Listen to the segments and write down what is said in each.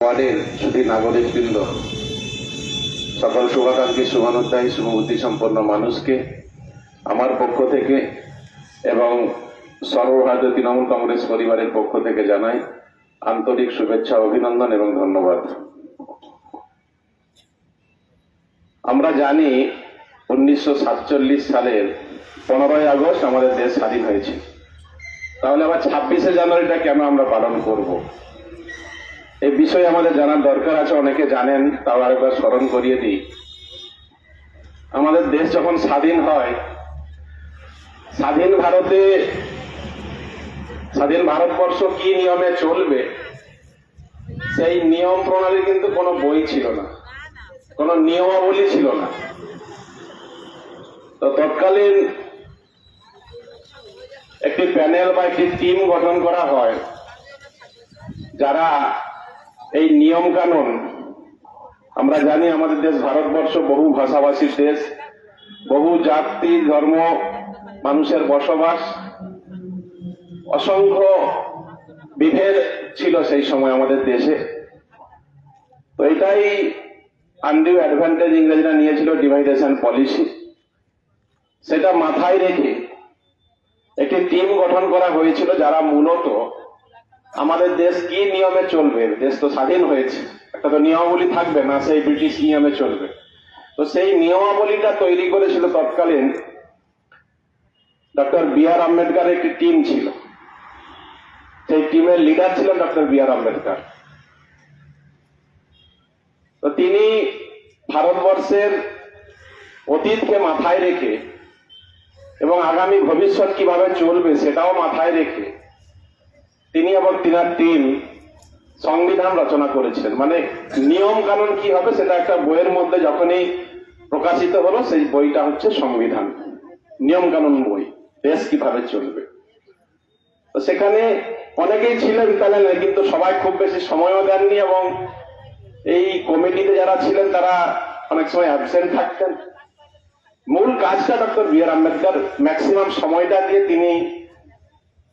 ওয়ার্ডের শুধু নাগরিকবৃন্দ, সকল শুভাকাঙ্ক্ষী, শুভানুধ্যায়ী, শুভবুদ্ধি সম্পন্ন মানুষকে আমার পক্ষ থেকে এবং সর্বভারতীয় তৃণমূল কংগ্রেস পরিবারের পক্ষ থেকে জানাই আন্তরিক শুভেচ্ছা, অভিনন্দন এবং ধন্যবাদ। আমরা জানি 1947 সালের 15ই আগস্ট আমাদের দেশ স্বাধীন হয়েছে। তাহলে আবার 26শে জানুয়ারিটা কেন আমরা পালন করব? এই বিষয়ে আমাদের জানার দরকার আছে। অনেকে জানেন, তাও আরেকবার স্মরণ করিয়ে দিই। আমাদের দেশ যখন স্বাধীন হয়, স্বাধীন ভারতবর্ষ কি নিয়মে চলবে সেই নিয়ম প্রণালী কিন্তু কোনো বই ছিল না, কোনো নিয়মাবলী ছিল না। তো তৎকালীন একটি প্যানেল বা একটি টিম গঠন করা হয়, যারা এই নিয়ম কানুন, আমরা জানি আমাদের দেশ ভারতবর্ষ বহু ভাষাভাষীর দেশ, বহু জাতি ধর্ম মানুষের বসবাস, অসংখ্য বিভেদ ছিল সেই সময় আমাদের দেশে। তো এটাই আনডিউ অ্যাডভান্টেজ ইংরেজরা নিয়েছিল, ডিভাইডেশন পলিসি। সেটা মাথায় রেখে একটি টিম গঠন করা হয়েছিল, যারা মূলত আমাদের দেশ কি নিয়মে চলবে, দেশ তো স্বাধীন হয়েছে, একটা তো নিয়মাবলী থাকবে না, সেই ব্রিটিশ নিয়মে চলবে। তো সেই নিয়মাবলীটা তৈরি করেছিল তৎকালীন ডক্টর বি আর আম্বেদকর। একটি টিম ছিল, সেই টিমের লিডার ছিলেন ডক্টর বি আর আম্বেদকর। তো তিনি ভারতবর্ষের অতীতকে মাথায় রেখে এবং আগামী ভবিষ্যৎ কিভাবে চলবে সেটাও মাথায় রেখে তিনি এবং তিনার টিম সংবিধান রচনা করেছিলেন। মানে নিয়ম কানুন কি হবে সেটা একটা বইয়ের মধ্যে যখনই প্রকাশিত হলো, সেই বইটা হচ্ছে সংবিধান, নিয়ম কানুন বই, দেশ কিভাবে চলবে। তো সেখানে অনেকেই ছিলেন প্যানেলে, কিন্তু সবাই খুব বেশি সময়ও দেননি এবং এই কমিটিতে যারা ছিলেন তারা অনেক সময় অ্যাবসেন্ট থাকতেন। মূল কাজটা ডক্টর বি আর আম্বেদকর ম্যাক্সিমাম সময়টা দিয়ে তিনি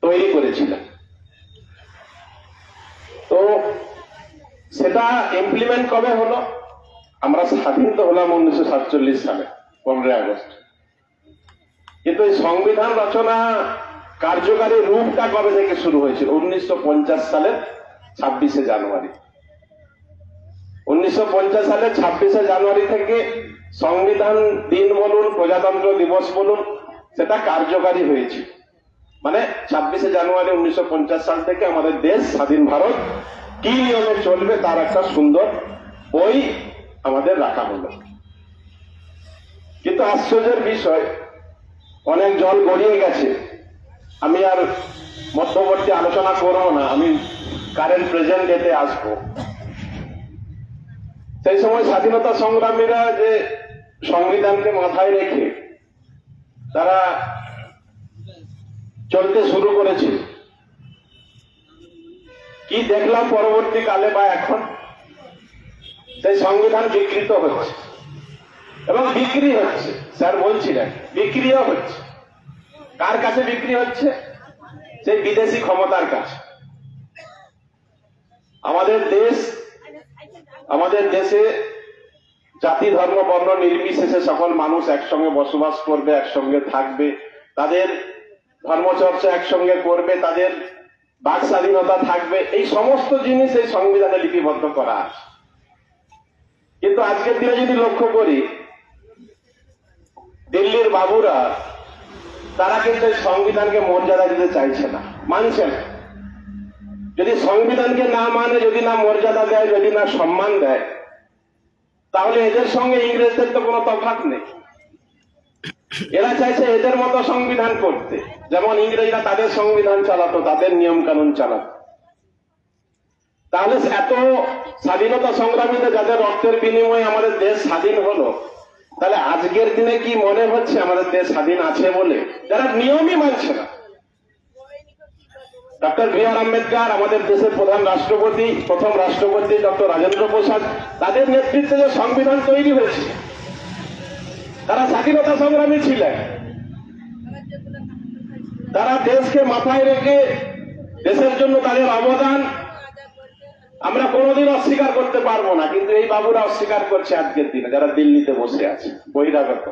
তৈরি করেছিলেন। তো সেটা ইমপ্লিমেন্ট কবে হলো? আমরা স্বাধীন তো হলাম 1947 সালে 15ই আগস্ট, কিন্তু এই সংবিধান রচনা কার্যকারী রূপটা কবে থেকে শুরু হয়েছিল? 1950 সালের 26শে জানুয়ারি। 1950 সালের 26শে জানুয়ারি থেকে সংবিধান দিন বলুন, প্রজাতন্ত্র দিবস বলুন, সেটা কার্যকারী হয়েছে। মানে 26শে জানুয়ারি 1950 সাল থেকে আমাদের দেশ স্বাধীন ভারত কি নিয়মে চলবে তার একটা সুন্দর বই আমাদের রাখা হলো। কিন্তু আশ্চর্যের বিষয়, অনেক জল গড়িয়ে গেছে। আমি আর মধ্যবর্তী আলোচনা করবো না, আমি কারেন্ট প্রেজেন্ট ডেতে আসবো। সেই সময় স্বাধীনতা সংগ্রামীরা যে সংবিধানকে মাথায় রেখে তারা চলতে শুরু করেছে, কি দেখলাম পরবর্তীকালে বা এখন, সেই সংবিধান বিকৃত হচ্ছে এবং বিক্রি হচ্ছে। স্যার বলছিলেন বিক্রিও হচ্ছে। কার কাছে বিক্রি হচ্ছে? সেই বিদেশি ক্ষমতার কাছে। আমাদের দেশে জাতি ধর্ম বর্ণ নির্বিশেষে সকল মানুষ একসঙ্গে বসবাস করবে, একসঙ্গে থাকবে, তাদের ধর্মচর্চা একসঙ্গে করবে, তাদের বাক স্বাধীনতা থাকবে। এই সমস্ত জিনিস এই সংবিধানে লিপিবদ্ধ করা আছে। কিন্তু আজকের দিনে যদি লক্ষ্য করি, দিল্লির বাবুরা তারা কিন্তু এই সংবিধানকে মর্যাদা দিতে চাইছে না, মানছে না। যদি সংবিধানকে না মানে, যদি না মর্যাদা দেয়, যদি না সম্মান দেয়, তাহলে এদের সঙ্গে ইংরেজদের তো কোনো তফাৎ নেই। এরা চাইছে এদের মতো সংবিধান করতে, যেমন ইংরেজরা তাদের সংবিধান চালাতো, তাদের নিয়ম কানুন চালাতো। তাহলে এত স্বাধীনতা সংগ্রামীদের যাদের রক্তের বিনিময়ে আমাদের দেশ স্বাধীন হলো, তাহলে আজকের দিনে কি মনে হচ্ছে আমাদের দেশ স্বাধীন আছে বলে? যারা নিয়মই মানছে না। ডক্টর বি আর আম্বেদকর, আমাদের দেশের প্রথম রাষ্ট্রপতি ডক্টর রাজেন্দ্র প্রসাদ, তাদের নেতৃত্বে যে সংবিধান তৈরি হয়েছে, তারা স্বাধীনতা সংগ্রামী ছিলেন। তারা দেশকে মাথায় রেখে দেশের জন্য তাদের অবদান আমরা কোনোদিন অস্বীকার করতে পারবো না, কিন্তু এই বাবুরা অস্বীকার করছে আজকের দিনে, যারা দিল্লিতে বসে আছে বহিরাগত।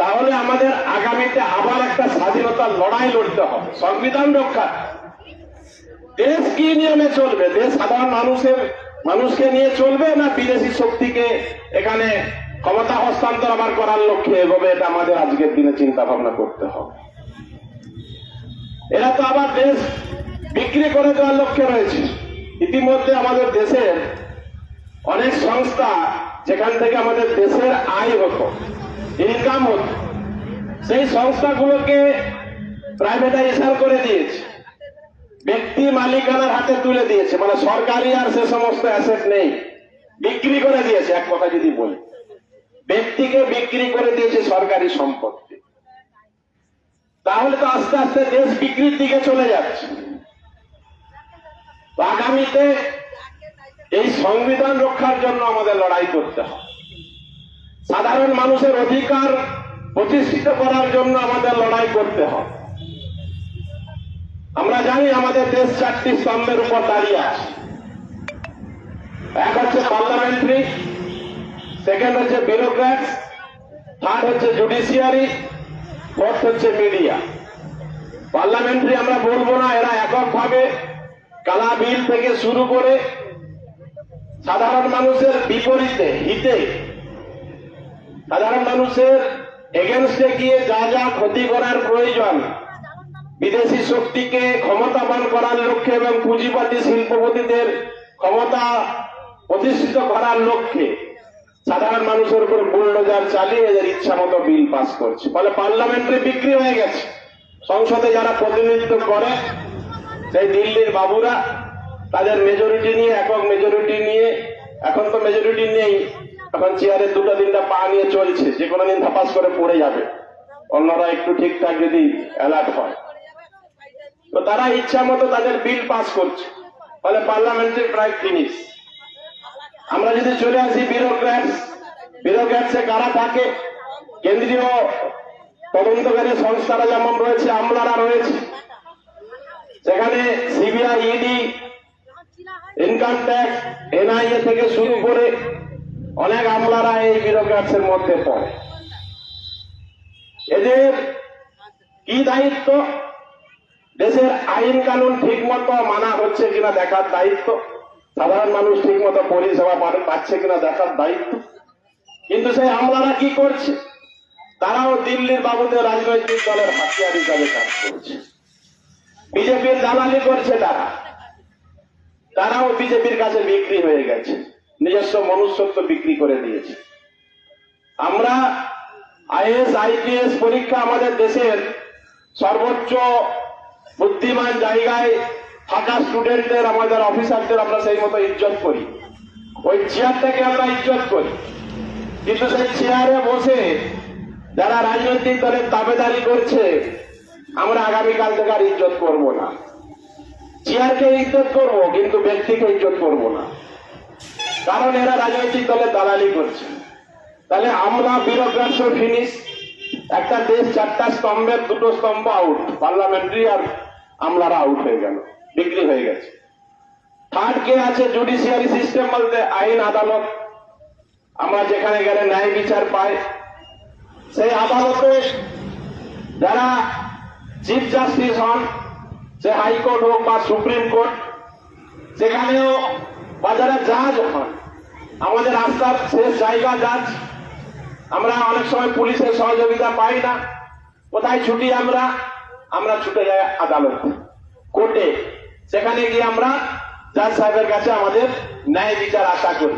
তাহলে আমাদের আগামীতে আবার একটা স্বাধীনতার লড়াই লড়তে হবে, সংবিধান রক্ষা। দেশ কি নিয়মে চলবে? দেশ সাধারণ মানুষকে নিয়ে চলবে, না বিদেশি শক্তিকে এখানে ক্ষমতা হস্তান্তর আবার করার লক্ষ্যে এগোবে? এটা আমাদের আজকের দিনে চিন্তা ভাবনা করতে হবে। এরা তো আবার দেশ বিক্রি করে দেওয়ার লক্ষ্যে রয়েছে। ইতিমধ্যে আমাদের দেশের অনেক সংস্থা, যেখান থেকে আমাদের দেশের আয় হতো, ইনকাম হতো, সেই সংস্থাগুলোকে প্রাইভেটাইজেশন করে দিয়েছে, ব্যক্তি মালিকানার হাতে তুলে দিয়েছে। মানে সরকারি আর সে সমস্ত অ্যাসেট নেই, বিক্রি করে দিয়েছে। এক কথা যদি বলি, ব্যক্তিকে বিক্রি করে দিয়েছে সরকারি সম্পত্তি। তাহলে তো আস্তে আস্তে দেশ বিক্রির দিকে চলে যাচ্ছে। আগামীতে এই সংবিধান রক্ষার জন্য আমাদের লড়াই করতে হবে, সাধারণ মানুষের অধিকার প্রতিষ্ঠিত করার জন্য আমাদের লড়াই করতে হবে। আমরা জানি আমাদের দেশ 4টি স্তম্ভের উপর দাঁড়িয়ে আছে। এক হচ্ছে পার্লামেন্টারি, সেকেন্ড হচ্ছে ব্যুরোক্র্যাটস, থার্ড হচ্ছে জুডিশিয়ারি, ফোর্থ হচ্ছে মিডিয়া। পার্লামেন্টারি আমরা বলবো না, এরা এককভাবে কালা বিল থেকে শুরু করে সাধারণ মানুষের বিপরীতে, হিতে, সাধারণ মানুষের এগেনস্টে গিয়ে যা যা ক্ষতি করার প্রয়োজন, বিদেশি শক্তিকে ক্ষমতাবান করার লক্ষ্যে এবং পুঁজিবাদী শিল্পপতিদের ক্ষমতা প্রতিষ্ঠিত করার লক্ষ্যে সাধারণ মানুষের উপর বুলডোজার চালিয়ে এদের ইচ্ছা মতো বিল পাস করছে। ফলে পার্লামেন্টারি বিক্রি হয়ে গেছে। সংসদে যারা প্রতিনিধিত্ব করে, সেই দিল্লির বাবুরা তাদের মেজরিটি নিয়ে, একক মেজরিটি নিয়ে, এখন তো মেজরিটি নেই, এখন চেয়ারে 2-3টা পা নিয়ে চলছে, যে কোনো দিন ধাপাস করে পড়ে যাবে, অন্যরা একটু ঠিকঠাক যদি অ্যালার্ট হয়। তো তারা ইচ্ছা মতো তাদের বিল পাস করছে, ফলে পার্লামেন্টারি প্রায় ফিনিশ। আমরা যদি চলে আসি ব্যুরোক্র্যাটসে কারা থাকে? কেন্দ্রীয় তদন্তকারী সংস্থারা যেমন রয়েছে, আমলারা রয়েছে, সেখানে CBI, ED, income tax, NIA থেকে শুরু করে অনেক আমলারা এই ব্যুরোক্র্যাটসের মধ্যে পড়ে। এদের কি দায়িত্ব? দেশের আইন কানুন ঠিক মতো মানা হচ্ছে কিনা দেখার দায়িত্ব, সাধারণ মানুষ ঠিক মতো পরিষেবা পাচ্ছে কিনা দেখার দায়িত্ব। কিন্তু সেই আমলারা কি করছে? তারাও দিল্লির বাবুদের রাজনৈতিক দলের হাতিয়ার হিসাবে কাজ করছে, বিজেপির দালালি করছে। তারাও বিজেপির কাছে বিক্রি হয়ে গেছে, নিজস্ব মনুষ্যত্ব বিক্রি করে দিয়েছে। আমরা আইএস, আইপিএস পরীক্ষা আমাদের দেশের সর্বোচ্চ বুদ্ধিমান জায়গায় থাকা স্টুডেন্টদের, আমাদের অফিসারদের আমরা সেই মতো ইজ্জত করি, ওই চেয়ারটাকে আমরা ইজ্জত করি। কিন্তু সেই চেয়ারে বসে যারা রাজনৈতিক দলের দাবেদারি করছে, আমরা আগামীকাল থেকে আর ইজ্জত করবো না। চেয়ারকে ইজ্জত করবো, কিন্তু ব্যক্তিকে ইজ্জত করবো না, কারণ এরা রাজনৈতিক দলের দালালি করছে। তাহলে আমরা ব্যুরোক্র্যাটস ফিনিশ। একটা দেশ 4টা স্তম্ভের 2টো স্তম্ভ আউট, পার্লামেন্টারি আর আমলারা আউট হয়ে গেল, বিক্রি হয়ে গেছে। থার্ড কে আছে? জুডিশিয়ারি সিস্টেম, বলতে আইন আদালত। আমরা যেখানে গেলে ন্যায় বিচার পাই, সেই আদালতে যারা চিফ জাস্টিস হন, সে হাইকোর্ট হোক বা সুপ্রিম কোর্ট, সেখানেও বা যারা জাজ হন, আমাদের আস্থার শেষ জায়গা জাজ। আমরা অনেক সময় পুলিশের সহযোগিতা পাই না, কোথায় ছুটি? আমরা ছুটে যাই আদালত, কোর্টে। সেখানে গিয়ে আমরা জাজ সাহেবের কাছে আমাদের ন্যায় বিচার আশা করি।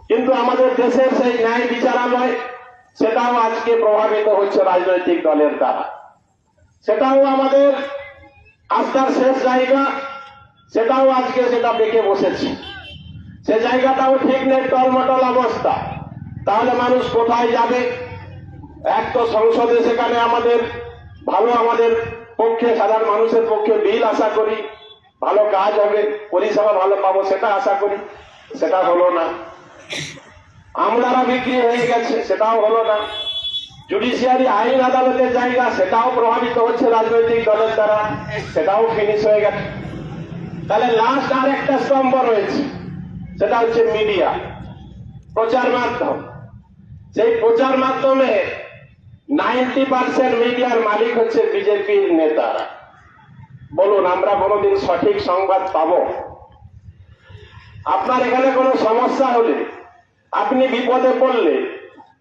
কিন্তু আমাদের দেশের সেই ন্যায় বিচারালয়, সেটাও আজকে প্রভাবিত হচ্ছে রাজনৈতিক দলের দ্বারা। সেটাও আমাদের আস্থার শেষ জায়গা, সেটাও আজকে সেটা বেঁকে বসেছে। সে জায়গাটাও ঠিক নেই, টলমটল অবস্থা। তাহলে মানুষ কোথায় যাবে? এক তো সংসদে সেখানে আমাদের পক্ষে, সাধারণ মানুষের পক্ষে বিল আশা করি, ভালো কাজ হবে, পরিষেবা ভালো পাবো, সেটা আশা করি, সেটা হলো না। আমলারা বিক্রি হয়ে গেছে, সেটাও হলো না। জুডিশিয়ারি, আইন আদালতের জায়গা, সেটাও প্রভাবিত হচ্ছে রাজনৈতিক দলের দ্বারা, সেটাও ফিনিশ হয়ে গেছে। তাহলে লাস্ট আর একটা স্তম্ভ রয়েছে, সেটা হচ্ছে মিডিয়া, প্রচার মাধ্যম। সেই প্রচার মাধ্যমে 90% মিডিয়ার মালিক হচ্ছে বিজেপির নেতারা। বলুন, আমরা কোনোদিন সঠিক সংবাদ পাবো? আপনার এখানে কোনো সমস্যা হলে, আপনি বিপদে পড়লে,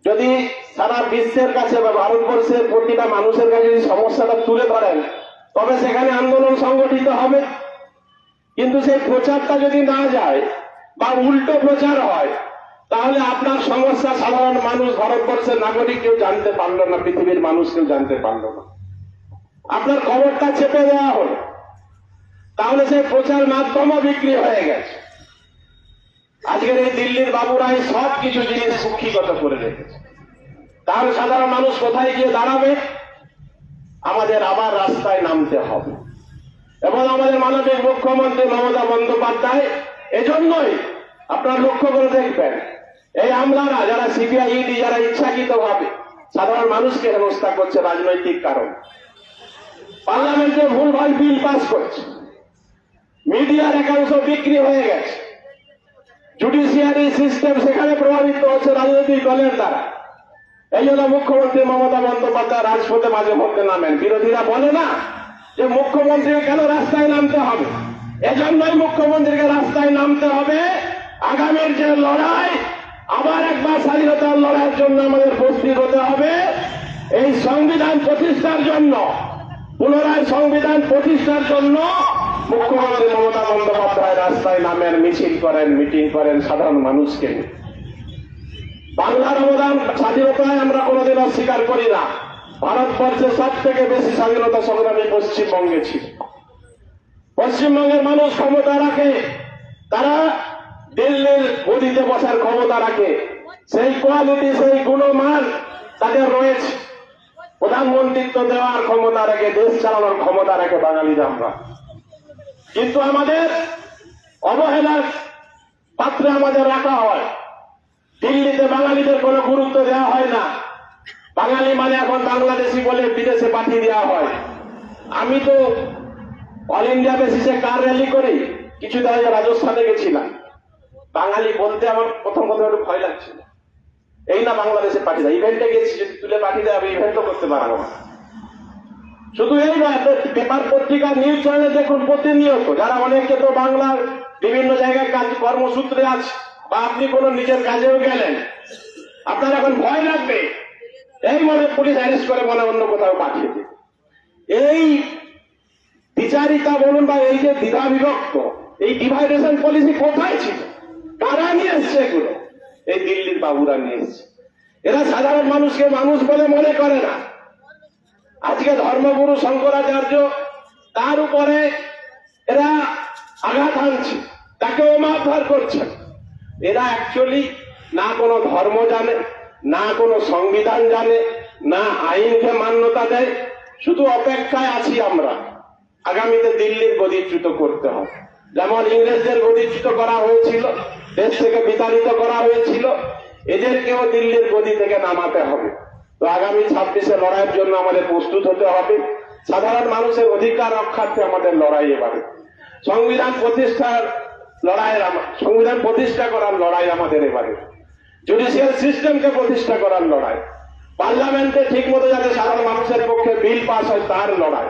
যদি সারা বিশ্বের কাছে বা ভারতবর্ষের প্রতিটা মানুষের কাছে যদি সমস্যাটা তুলে ধরেন, তবে সেখানে আন্দোলন সংগঠিত হবে। কিন্তু সেই প্রচারটা যদি না যায় বা উল্টো প্রচার হয়, তাহলে আপনার সমস্যা সাধারণ মানুষ, ভারতবর্ষের নাগরিক কেউ জানতে পারলো না, পৃথিবীর মানুষ কেউ জানতে পারলো না। আপনার খবরটা চেপে দেওয়া হলো, তাহলে সেই প্রচার মাধ্যমও বিক্রি হয়ে গেছে। আজকের এই দিল্লির বাবুরাই সব কিছু জিনিস কুক্ষিগত করে রেখেছে। তাহলে সাধারণ মানুষ কোথায় গিয়ে দাঁড়াবে? আমাদের আবার রাস্তায় নামতে হবে। এবং আমাদের মাননীয় মুখ্যমন্ত্রী মমতা বন্দ্যোপাধ্যায় এজন্যই আপনারা লক্ষ্য করে দেখবেন, এই আমলারা যারা সিবিআই, ইডি, যারা ইচ্ছাকৃত ভাবে সাধারণ মানুষকে হেনস্থা করছে রাজনৈতিক কারণ, পার্লামেন্টে ভুলভাল বিল পাস করছে, মিডিয়ার একাংশ বিক্রি হয়ে গেছে, জুডিশিয়ারি সিস্টেম সেখানে প্রভাবিত হচ্ছে রাজনৈতিক দলের দ্বারা। এই জন্য মুখ্যমন্ত্রী মমতা বন্দ্যোপাধ্যায় রাজপথে মাঝে মধ্যে নামেন। বিরোধীরা বলে না যে মুখ্যমন্ত্রীকে কেন রাস্তায় নামতে হবে? এজন্যই মুখ্যমন্ত্রীকে রাস্তায় নামতে হবে। আগামীর যে লড়াই, আবার একবার স্বাধীনতার লড়াইয়ের জন্য আমাদের প্রস্তুত হতে হবে। এই সংবিধান প্রতিষ্ঠার জন্য, পুনরায় সংবিধান প্রতিষ্ঠার জন্য মুখ্যমন্ত্রী মমতা বন্দ্যোপাধ্যায় রাস্তায় নামেন, মিছিল করেন, মিটিং করেন সাধারণ মানুষকে নিয়ে। বাংলার অবদান স্বাধীনতায় আমরা কোনোদিন অস্বীকার করি না। ভারতবর্ষে সব থেকে বেশি স্বাধীনতা সংগ্রামী পশ্চিমবঙ্গে ছিল। পশ্চিমবঙ্গের মানুষ ক্ষমতা রাখে, তারা দিল্লির গদিতে বসার ক্ষমতা রাখে, সেই কোয়ালিটি, সেই গুণমান তাদের রয়েছে। প্রধানমন্ত্রিত্ব দেওয়ার ক্ষমতা রাখে, দেশ চালানোর ক্ষমতা রাখে বাঙালিরা আমরা। কিন্তু আমাদের অবহেলার পাত্রে আমাদের রাখা হয়। দিল্লিতে বাঙালিদের কোনো গুরুত্ব দেওয়া হয় না। বাঙালি মানে এখন বাংলাদেশি বলে বিদেশে পাঠিয়ে দেওয়া হয়। আমি তো অল ইন্ডিয়া বেসিসে কার র্যালি করি, কিছুদিন আগে রাজস্থানে গেছিলাম। বাঙালি বলতে আমার প্রথম কথা একটু ভয় লাগছিল। এই না বাংলাদেশে পাঠিয়ে দেয়, ইভেন্টে গেছি, যদি তুলে পাঠিয়ে দেয় আমি ইভেন্টও করতে পারবো না। শুধু এই নয়, পেপার পত্রিকা, নিউজ চ্যানেলে দেখুন প্রতিনিয়ত, যারা অনেকে তো বাংলার বিভিন্ন জায়গায় কাজ কর্মসূত্রে আছে, বা আপনি কোনো নিজের কাজেও গেলেন, আপনার এখন ভয় লাগবে, এই মনে পুলিশ অ্যারেস্ট করে মনে অন্য কোথাও পাঠিয়ে দেবে। এই বিচারিতা বলুন বা এই যে দ্বিধা বিভক্ত, এই ডিভাইডেশন পলিসি কোথায় ছিল? কারা নিয়ে এসছে এগুলো? এই দিল্লির বাবুরা নিয়ে এসছে। এরা সাধারণ মানুষকে মানুষ বলে মনে করে না। আজকে ধর্মগুরু শঙ্করাচার্য, তার উপরে এরা আঘাত হানছে, তাকেও মারধর করছে। এরা অ্যাকচুয়ালি না কোনো ধর্ম জানে, না কোনো সংবিধান জানে, না আইনকে মান্যতা দেয়। শুধু অপেক্ষায় আছি আমরা, আগামীতে দিল্লির গদিচ্যুত করতে হবে। যেমন ইংরেজদের গদিচ্যুত করা হয়েছিল, দেশ থেকে বিতাড়িত করা হয়েছিল, এদেরকেও দিল্লির গদি থেকে নামাতে হবে। তো আগামী 26-এ লড়াইয়ের জন্য আমাদের প্রস্তুত হতে হবে। সাধারণ মানুষের অধিকার রক্ষার্থে আমাদের লড়াই এবারে। সংবিধান প্রতিষ্ঠার লড়াইয়ের, সংবিধান প্রতিষ্ঠা করার লড়াই আমাদের এবারে। জুডিশিয়াল সিস্টেমকে প্রতিষ্ঠা করার লড়াই। পার্লামেন্টে ঠিক মতো যাতে সাধারণ মানুষের পক্ষে বিল পাস হয় তার লড়াই।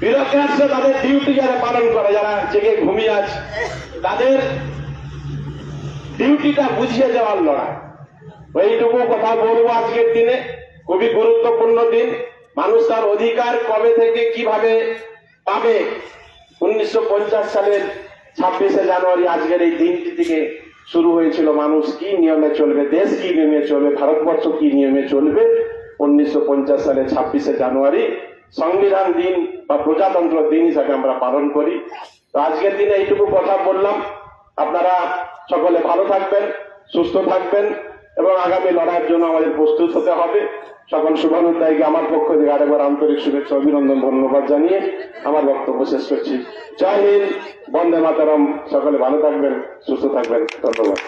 বিউরোক্র্যাটসে তাদের ডিউটি যারা পালন করে, যারা জেগে ঘুমিয়ে আছে, তাদের ডিউটিটা বুঝিয়ে দেওয়ার লড়াই। এইটুকু কথা বলবো। আজকের দিনে খুবই গুরুত্বপূর্ণ দিন। মানুষ তার অধিকার কবে থেকে কিভাবে পাবে, 1950 সালের 26শে জানুয়ারি আজকের এই দিনটি থেকে শুরু হয়েছিল। মানুষ কি নিয়মে চলবে, দেশ কি নিয়মে চলবে, ভারতবর্ষ কি নিয়মে চলবে, 1950 সালের 26শে জানুয়ারি সংবিধান দিন বা প্রজাতন্ত্র দিন হিসাবে আমরা পালন করি। তো আজকের দিনে এইটুকু কথা বললাম। আপনারা সকলে ভালো থাকবেন, সুস্থ থাকবেন এবং আগামী লড়াইয়ের জন্য আমাদের প্রস্তুত হতে হবে। সকল শুভানুধ্যায়ীকে আমার পক্ষ থেকে আরেকবার আন্তরিক শুভেচ্ছা, অভিনন্দন, ধন্যবাদ জানিয়ে আমার বক্তব্য শেষ করছি। জয় হিন্দ, বন্দে মাতরম। সকলে ভালো থাকবেন, সুস্থ থাকবেন। ধন্যবাদ।